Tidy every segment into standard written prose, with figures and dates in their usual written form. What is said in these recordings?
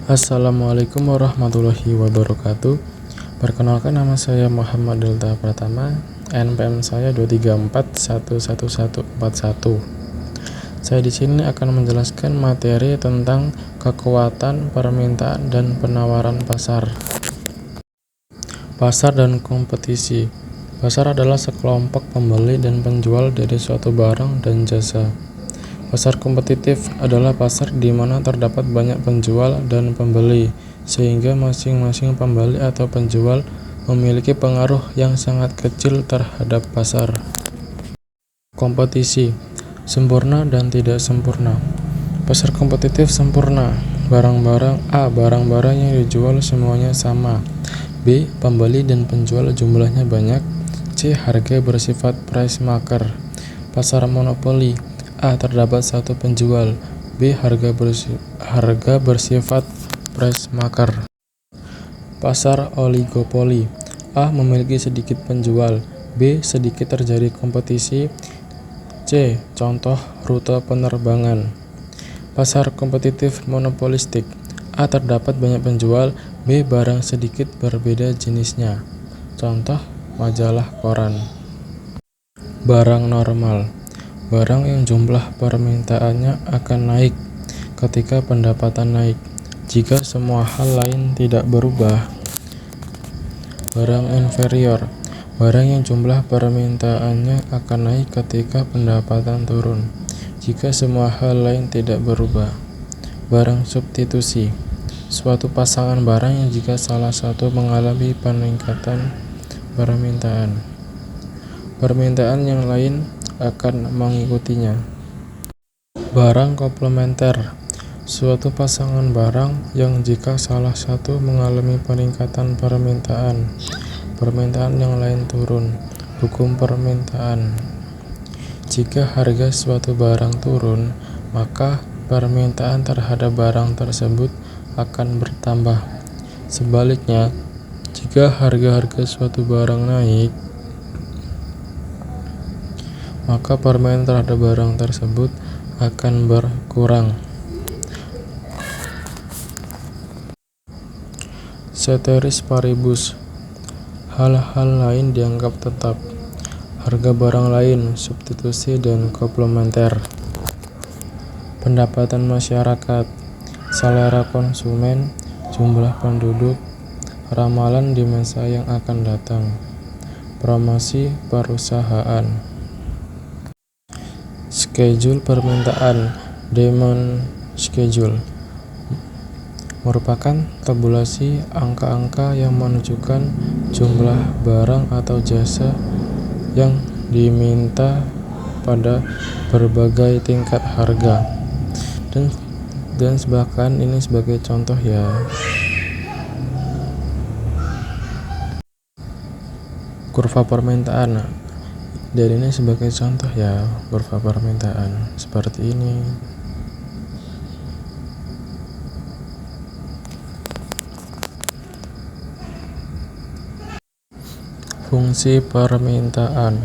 Assalamualaikum warahmatullahi wabarakatuh. Perkenalkan, nama saya Muhammad Delta Pratama. NPM saya 234111141. Saya di sini akan menjelaskan materi tentang kekuatan permintaan dan penawaran pasar. Pasar dan kompetisi. Pasar adalah sekelompok pembeli dan penjual dari suatu barang dan jasa. Pasar kompetitif adalah pasar di mana terdapat banyak penjual dan pembeli, sehingga masing-masing pembeli atau penjual memiliki pengaruh yang sangat kecil terhadap pasar. Kompetisi, sempurna dan tidak sempurna. Pasar kompetitif sempurna. Barang-barang yang dijual semuanya sama. B. Pembeli dan penjual jumlahnya banyak. C. Harga bersifat price maker. Pasar monopoli. A. Terdapat satu penjual. B. Harga bersifat price maker. Pasar oligopoli. A. Memiliki sedikit penjual. B. Sedikit terjadi kompetisi. C. Contoh rute penerbangan. Pasar kompetitif monopolistik. A. Terdapat banyak penjual. B. Barang sedikit berbeda jenisnya. Contoh majalah koran. Barang normal. Barang yang jumlah permintaannya akan naik ketika pendapatan naik, jika semua hal lain tidak berubah. Barang inferior. Barang yang jumlah permintaannya akan naik ketika pendapatan turun, jika semua hal lain tidak berubah. Barang substitusi. Suatu pasangan barang yang jika salah satu mengalami peningkatan permintaan yang lain akan mengikutinya. Barang komplementer. Suatu pasangan barang yang jika salah satu mengalami peningkatan permintaan yang lain turun. Hukum permintaan. Jika harga suatu barang turun, maka permintaan terhadap barang tersebut akan bertambah. Sebaliknya, jika harga suatu barang naik, maka permintaan terhadap barang tersebut akan berkurang. Ceteris paribus. Hal-hal lain dianggap tetap. Harga barang lain, substitusi dan komplementer. Pendapatan masyarakat. Selera konsumen, jumlah penduduk, ramalan di masa yang akan datang. Promosi perusahaan. Schedule permintaan, demand schedule, merupakan tabulasi angka-angka yang menunjukkan jumlah barang atau jasa yang diminta pada berbagai tingkat harga. Dan bahkan ini sebagai contoh ya. Kurva permintaan. Dan ini sebagai contoh ya, kurva permintaan seperti ini. Fungsi permintaan.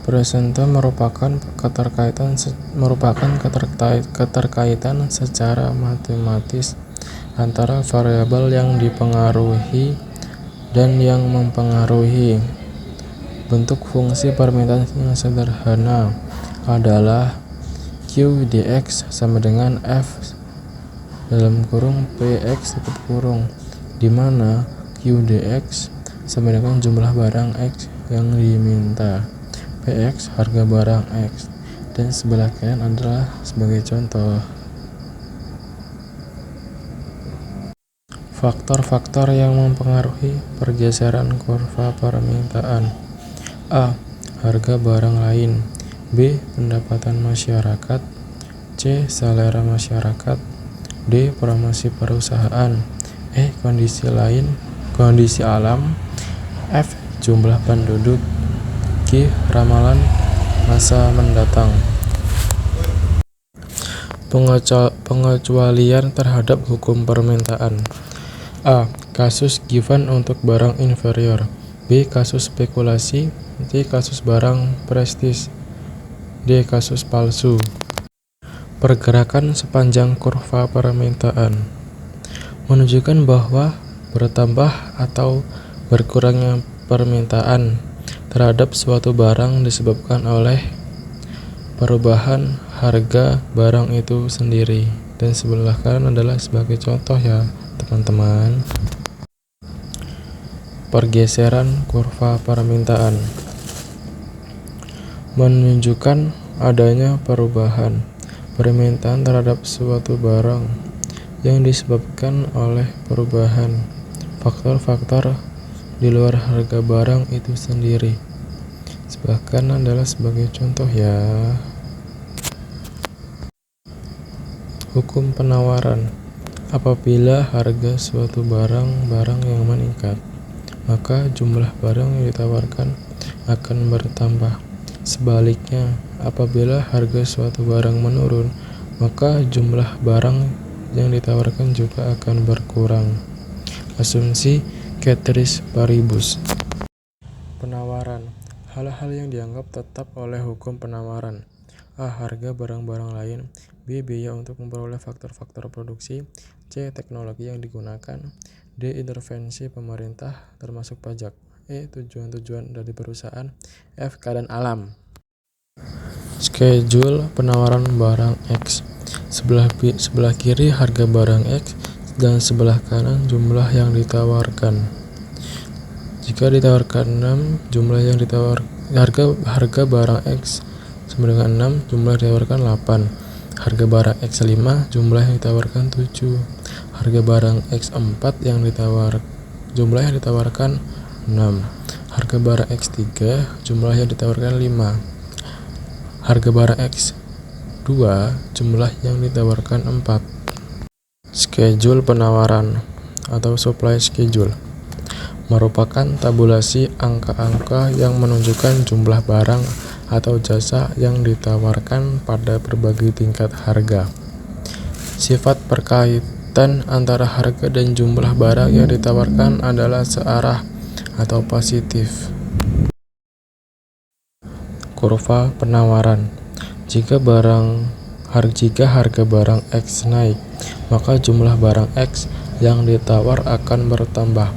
Presente merupakan keterkaitan secara matematis antara variabel yang dipengaruhi dan yang mempengaruhi. Bentuk fungsi permintaan yang sederhana adalah Q dx sama dengan F Px di mana Q dx sama dengan jumlah barang X yang diminta, Px harga barang X, dan sebelah kanan adalah sebagai contoh. Faktor-faktor yang mempengaruhi pergeseran kurva permintaan. A. Harga barang lain. B. Pendapatan masyarakat. C. Selera masyarakat. D. Promosi perusahaan. E. Kondisi alam. F. Jumlah penduduk. G. Ramalan masa mendatang. Pengecualian terhadap hukum permintaan. A. Kasus given untuk barang inferior. B. Kasus spekulasi. C. Kasus barang prestis. D. Kasus palsu. Pergerakan sepanjang kurva permintaan menunjukkan bahwa bertambah atau berkurangnya permintaan terhadap suatu barang disebabkan oleh perubahan harga barang itu sendiri. Dan sebelah kanan adalah sebagai contoh ya teman-teman. Pergeseran kurva permintaan menunjukkan adanya perubahan permintaan terhadap suatu barang yang disebabkan oleh perubahan faktor-faktor di luar harga barang itu sendiri. Sebelah kanan adalah sebagai contoh ya. Hukum penawaran. Apabila harga suatu barang yang meningkat, maka jumlah barang yang ditawarkan akan bertambah. Sebaliknya, apabila harga suatu barang menurun, maka jumlah barang yang ditawarkan juga akan berkurang. Asumsi ceteris paribus. Penawaran. Hal-hal yang dianggap tetap oleh hukum penawaran. A. Harga barang-barang lain. B. Biaya untuk memperoleh faktor-faktor produksi. C. Teknologi yang digunakan. D. Intervensi pemerintah termasuk pajak. E. Tujuan-tujuan dari perusahaan. F. Keadaan alam. Schedule penawaran barang X. Sebelah kiri harga barang X dan sebelah kanan jumlah yang ditawarkan. Jika ditawarkan 6, jumlah yang harga barang X sama dengan 6, jumlah yang ditawarkan 8. Harga barang X5, jumlah yang ditawarkan 7. Harga barang X4 jumlah yang ditawarkan 6. Harga barang X3, jumlah yang ditawarkan 5. Harga barang X2, jumlah yang ditawarkan 4. Schedule penawaran atau supply schedule merupakan tabulasi angka-angka yang menunjukkan jumlah barang atau jasa yang ditawarkan pada berbagai tingkat harga. Sifat perkaitan antara harga dan jumlah barang yang ditawarkan adalah searah atau positif. Kurva penawaran. Jika harga barang X naik, maka jumlah barang X yang ditawar akan bertambah,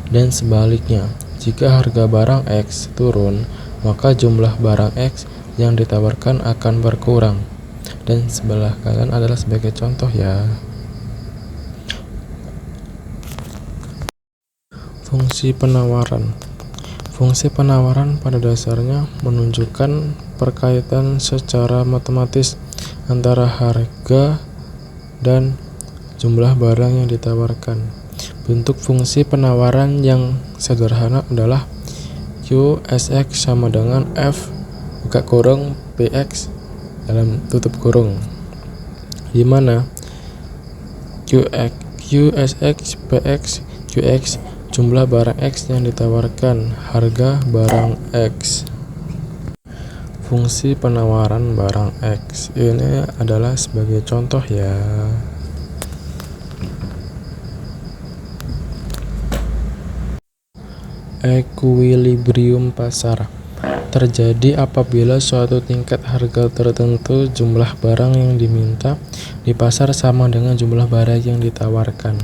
dan sebaliknya. Jika harga barang X turun, maka jumlah barang X yang ditawarkan akan berkurang. Dan sebelah kanan adalah sebagai contoh ya. Fungsi penawaran. Fungsi penawaran pada dasarnya menunjukkan perkaitan secara matematis antara harga dan jumlah barang yang ditawarkan. Bentuk fungsi penawaran yang sederhana adalah QSX sama dengan F buka kurung PX dalam tutup kurung, di mana QSX PX QX jumlah barang X yang ditawarkan, harga barang X. Fungsi penawaran barang X ini adalah sebagai contoh ya. Equilibrium pasar terjadi apabila suatu tingkat harga tertentu jumlah barang yang diminta di pasar sama dengan jumlah barang yang ditawarkan.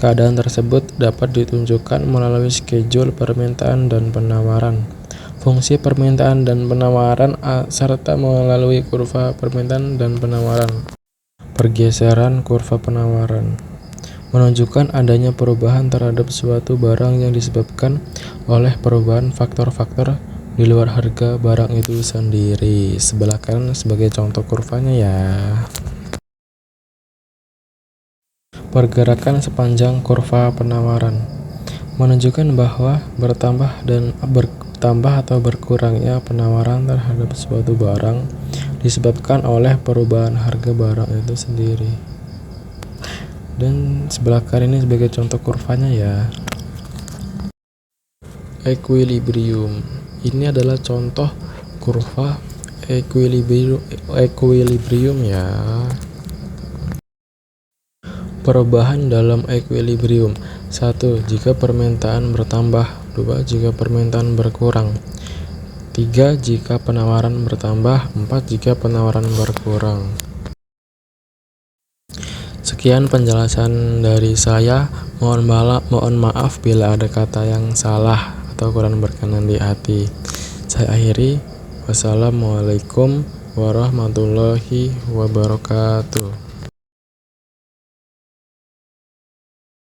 Keadaan tersebut dapat ditunjukkan melalui schedule permintaan dan penawaran, fungsi permintaan dan penawaran, serta melalui kurva permintaan dan penawaran. Pergeseran kurva penawaran menunjukkan adanya perubahan terhadap suatu barang yang disebabkan oleh perubahan faktor-faktor di luar harga barang itu sendiri. Sebelah kanan sebagai contoh kurvanya ya. Pergerakan sepanjang kurva penawaran menunjukkan bahwa bertambah atau berkurangnya penawaran terhadap suatu barang disebabkan oleh perubahan harga barang itu sendiri. Dan sebelah kanan ini sebagai contoh kurvanya ya. Equilibrium. Ini adalah contoh kurva equilibrium ya. Perubahan dalam equilibrium. 1. Jika permintaan bertambah. 2. Jika permintaan berkurang. 3. Jika penawaran bertambah. 4. Jika penawaran berkurang. Sekian penjelasan dari saya. Mohon maaf bila ada kata yang salah atau kurang berkenan di hati. Saya akhiri. Wassalamualaikum warahmatullahi wabarakatuh.